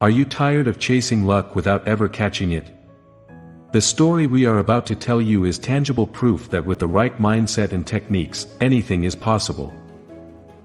Are you tired of chasing luck without ever catching it? The story we are about to tell you is tangible proof that with the right mindset and techniques, anything is possible.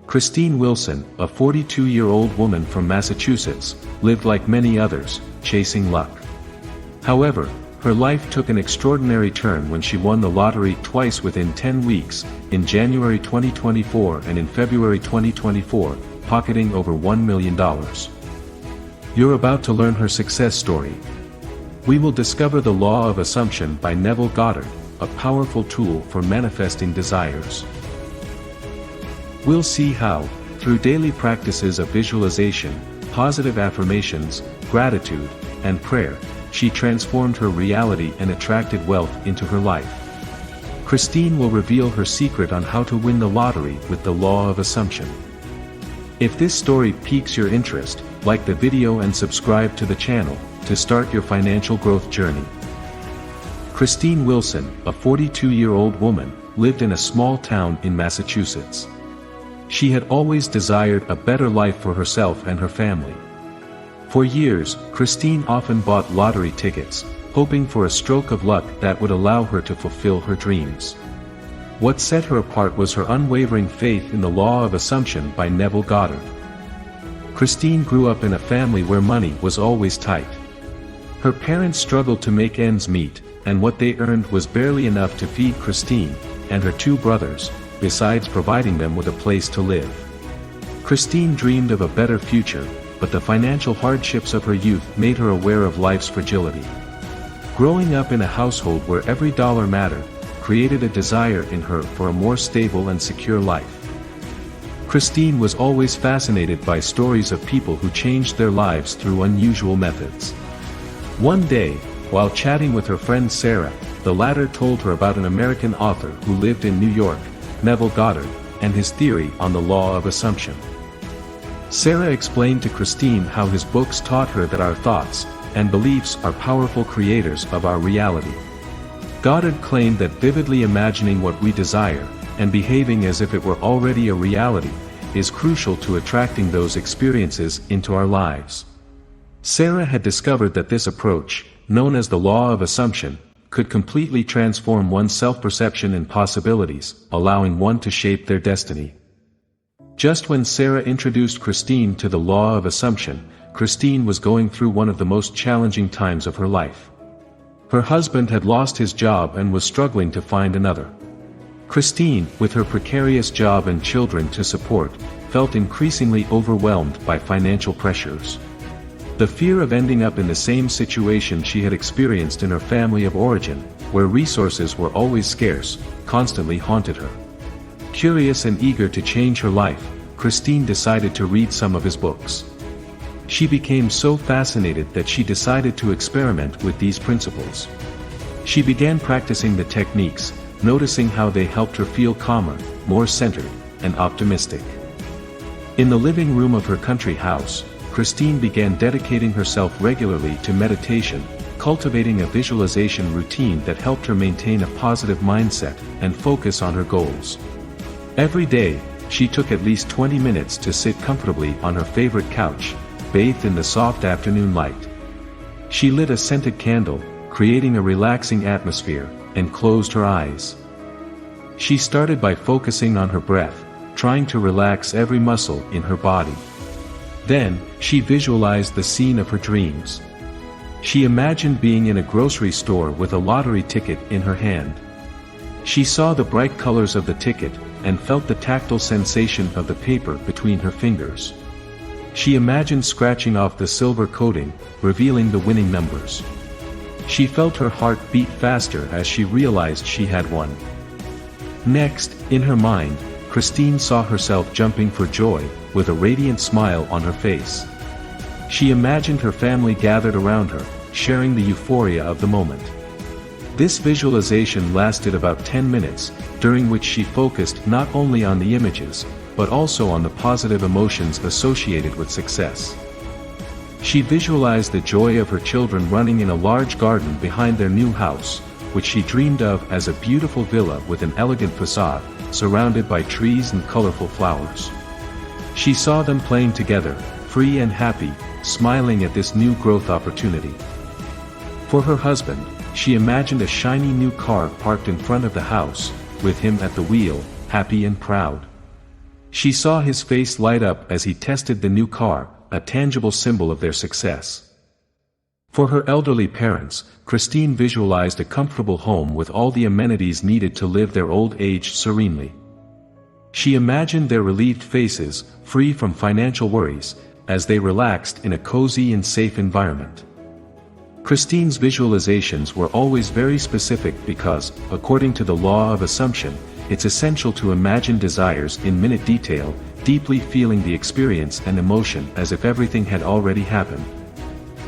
Christine Wilson, a 42-year-old woman from Massachusetts, lived like many others, chasing luck. However, her life took an extraordinary turn when she won the lottery twice within 10 weeks, in January 2024 and in February 2024, pocketing over $1 million. You're about to learn her success story. We will discover the law of assumption by Neville Goddard, a powerful tool for manifesting desires. We'll see how, through daily practices of visualization, positive affirmations, gratitude, and prayer, she transformed her reality and attracted wealth into her life. Christine will reveal her secret on how to win the lottery with the law of assumption. If this story piques your interest, like the video and subscribe to the channel, to start your financial growth journey. Christine Wilson, a 42-year-old woman, lived in a small town in Massachusetts. She had always desired a better life for herself and her family. For years, Christine often bought lottery tickets, hoping for a stroke of luck that would allow her to fulfill her dreams. What set her apart was her unwavering faith in the law of assumption by Neville Goddard. Christine grew up in a family where money was always tight. Her parents struggled to make ends meet, and what they earned was barely enough to feed Christine and her two brothers, besides providing them with a place to live. Christine dreamed of a better future, but the financial hardships of her youth made her aware of life's fragility. Growing up in a household where every dollar mattered, created a desire in her for a more stable and secure life. Christine was always fascinated by stories of people who changed their lives through unusual methods. One day, while chatting with her friend Sarah, the latter told her about an American author who lived in New York, Neville Goddard, and his theory on the law of assumption. Sarah explained to Christine how his books taught her that our thoughts and beliefs are powerful creators of our reality. Goddard claimed that vividly imagining what we desire, and behaving as if it were already a reality, is crucial to attracting those experiences into our lives. Sarah had discovered that this approach, known as the law of assumption, could completely transform one's self-perception and possibilities, allowing one to shape their destiny. Just when Sarah introduced Christine to the law of assumption, Christine was going through one of the most challenging times of her life. Her husband had lost his job and was struggling to find another. Christine, with her precarious job and children to support, felt increasingly overwhelmed by financial pressures. The fear of ending up in the same situation she had experienced in her family of origin, where resources were always scarce, constantly haunted her. Curious and eager to change her life, Christine decided to read some of his books. She became so fascinated that she decided to experiment with these principles. She began practicing the techniques, noticing how they helped her feel calmer, more centered, and optimistic. In the living room of her country house, Christine began dedicating herself regularly to meditation, cultivating a visualization routine that helped her maintain a positive mindset and focus on her goals. Every day, she took at least 20 minutes to sit comfortably on her favorite couch, bathed in the soft afternoon light. She lit a scented candle, creating a relaxing atmosphere, and closed her eyes. She started by focusing on her breath, trying to relax every muscle in her body. Then, she visualized the scene of her dreams. She imagined being in a grocery store with a lottery ticket in her hand. She saw the bright colors of the ticket, and felt the tactile sensation of the paper between her fingers. She imagined scratching off the silver coating, revealing the winning numbers. She felt her heart beat faster as she realized she had won. Next, in her mind, Christine saw herself jumping for joy, with a radiant smile on her face. She imagined her family gathered around her, sharing the euphoria of the moment. This visualization lasted about 10 minutes, during which she focused not only on the images, but also on the positive emotions associated with success. She visualized the joy of her children running in a large garden behind their new house, which she dreamed of as a beautiful villa with an elegant facade, surrounded by trees and colorful flowers. She saw them playing together, free and happy, smiling at this new growth opportunity. For her husband, she imagined a shiny new car parked in front of the house, with him at the wheel, happy and proud. She saw his face light up as he tested the new car, a tangible symbol of their success. For her elderly parents, Christine visualized a comfortable home with all the amenities needed to live their old age serenely. She imagined their relieved faces, free from financial worries, as they relaxed in a cozy and safe environment. Christine's visualizations were always very specific because, according to the law of assumption, it's essential to imagine desires in minute detail, deeply feeling the experience and emotion as if everything had already happened.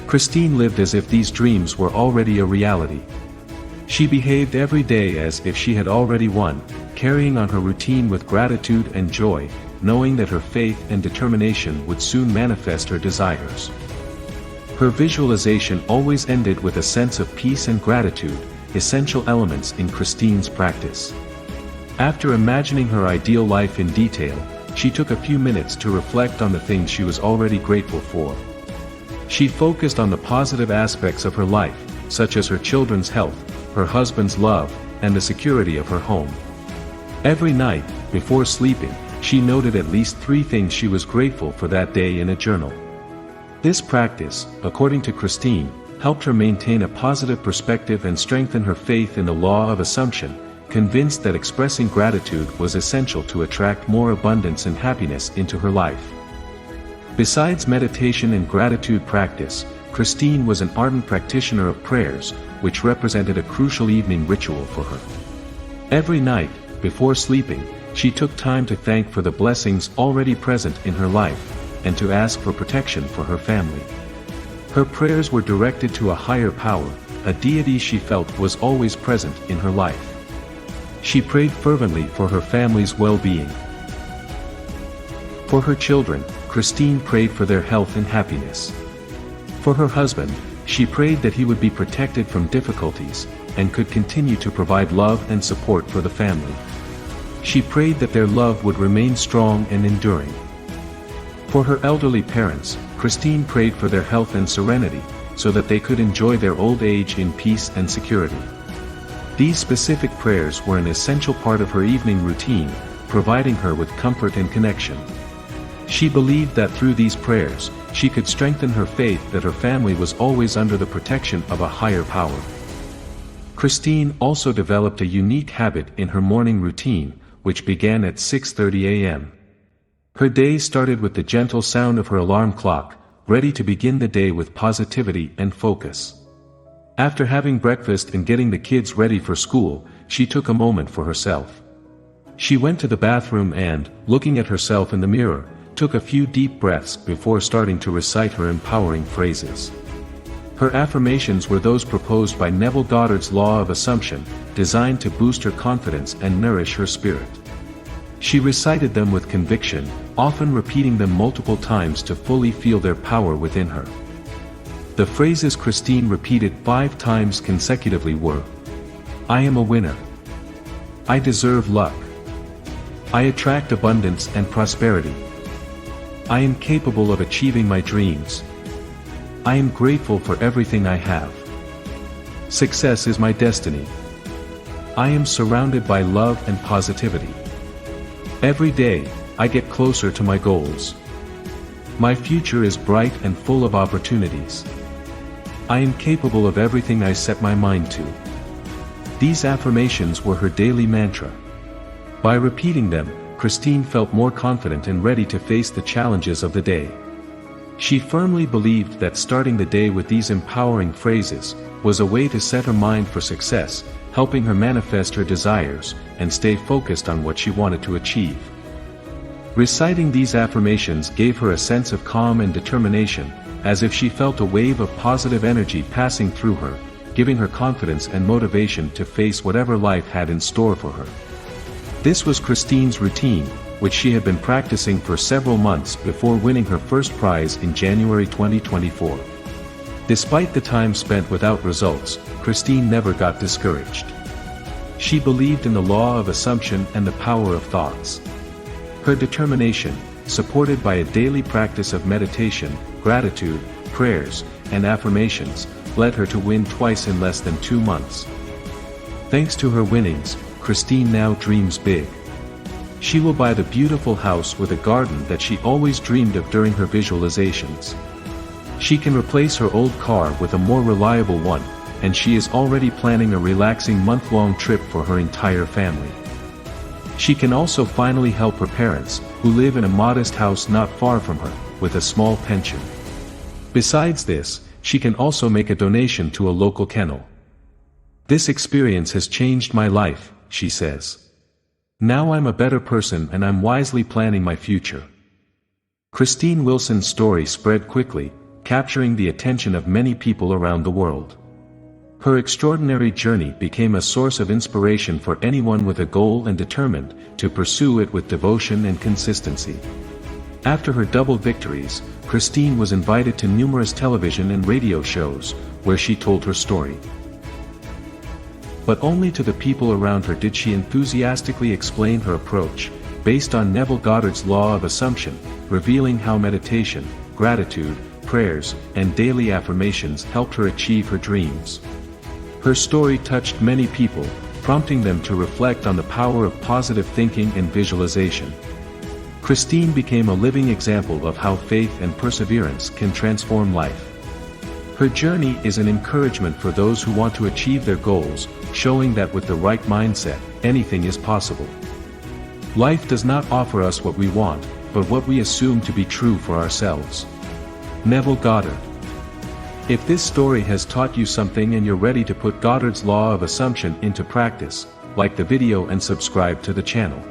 Christine lived as if these dreams were already a reality. She behaved every day as if she had already won, carrying on her routine with gratitude and joy, knowing that her faith and determination would soon manifest her desires. Her visualization always ended with a sense of peace and gratitude, essential elements in Christine's practice. After imagining her ideal life in detail, she took a few minutes to reflect on the things she was already grateful for. She focused on the positive aspects of her life, such as her children's health, her husband's love, and the security of her home. Every night, before sleeping, she noted at least 3 things she was grateful for that day in a journal. This practice, according to Christine, helped her maintain a positive perspective and strengthen her faith in the law of assumption, convinced that expressing gratitude was essential to attract more abundance and happiness into her life. Besides meditation and gratitude practice, Christine was an ardent practitioner of prayers, which represented a crucial evening ritual for her. Every night, before sleeping, she took time to thank for the blessings already present in her life, and to ask for protection for her family. Her prayers were directed to a higher power, a deity she felt was always present in her life. She prayed fervently for her family's well-being. For her children, Christine prayed for their health and happiness. For her husband, she prayed that he would be protected from difficulties, and could continue to provide love and support for the family. She prayed that their love would remain strong and enduring. For her elderly parents, Christine prayed for their health and serenity, so that they could enjoy their old age in peace and security. These specific prayers were an essential part of her evening routine, providing her with comfort and connection. She believed that through these prayers, she could strengthen her faith that her family was always under the protection of a higher power. Christine also developed a unique habit in her morning routine, which began at 6:30 a.m. Her day started with the gentle sound of her alarm clock, ready to begin the day with positivity and focus. After having breakfast and getting the kids ready for school, she took a moment for herself. She went to the bathroom and, looking at herself in the mirror, took a few deep breaths before starting to recite her empowering phrases. Her affirmations were those proposed by Neville Goddard's law of assumption, designed to boost her confidence and nourish her spirit. She recited them with conviction, often repeating them multiple times to fully feel their power within her. The phrases Christine repeated 5 times consecutively were: I am a winner. I deserve luck. I attract abundance and prosperity. I am capable of achieving my dreams. I am grateful for everything I have. Success is my destiny. I am surrounded by love and positivity. Every day, I get closer to my goals. My future is bright and full of opportunities. I am capable of everything I set my mind to. These affirmations were her daily mantra. By repeating them, Christine felt more confident and ready to face the challenges of the day. She firmly believed that starting the day with these empowering phrases was a way to set her mind for success, helping her manifest her desires and stay focused on what she wanted to achieve. Reciting these affirmations gave her a sense of calm and determination, as if she felt a wave of positive energy passing through her, giving her confidence and motivation to face whatever life had in store for her. This was Christine's routine, which she had been practicing for several months before winning her first prize in January 2024. Despite the time spent without results, Christine never got discouraged. She believed in the law of assumption and the power of thoughts. Her determination, supported by a daily practice of meditation, gratitude, prayers, and affirmations, led her to win twice in less than 2 months. Thanks to her winnings, Christine now dreams big. She will buy the beautiful house with a garden that she always dreamed of during her visualizations. She can replace her old car with a more reliable one, and she is already planning a relaxing month-long trip for her entire family. She can also finally help her parents, who live in a modest house not far from her, with a small pension. Besides this, she can also make a donation to a local kennel. This experience has changed my life, she says. Now I'm a better person and I'm wisely planning my future. Christine Wilson's story spread quickly, capturing the attention of many people around the world. Her extraordinary journey became a source of inspiration for anyone with a goal and determined to pursue it with devotion and consistency. After her double victories, Christine was invited to numerous television and radio shows, where she told her story. But only to the people around her did she enthusiastically explain her approach, based on Neville Goddard's law of assumption, revealing how meditation, gratitude, prayers, and daily affirmations helped her achieve her dreams. Her story touched many people, prompting them to reflect on the power of positive thinking and visualization. Christine became a living example of how faith and perseverance can transform life. Her journey is an encouragement for those who want to achieve their goals, showing that with the right mindset, anything is possible. Life does not offer us what we want, but what we assume to be true for ourselves. Neville Goddard. If this story has taught you something and you're ready to put Goddard's law of assumption into practice, like the video and subscribe to the channel.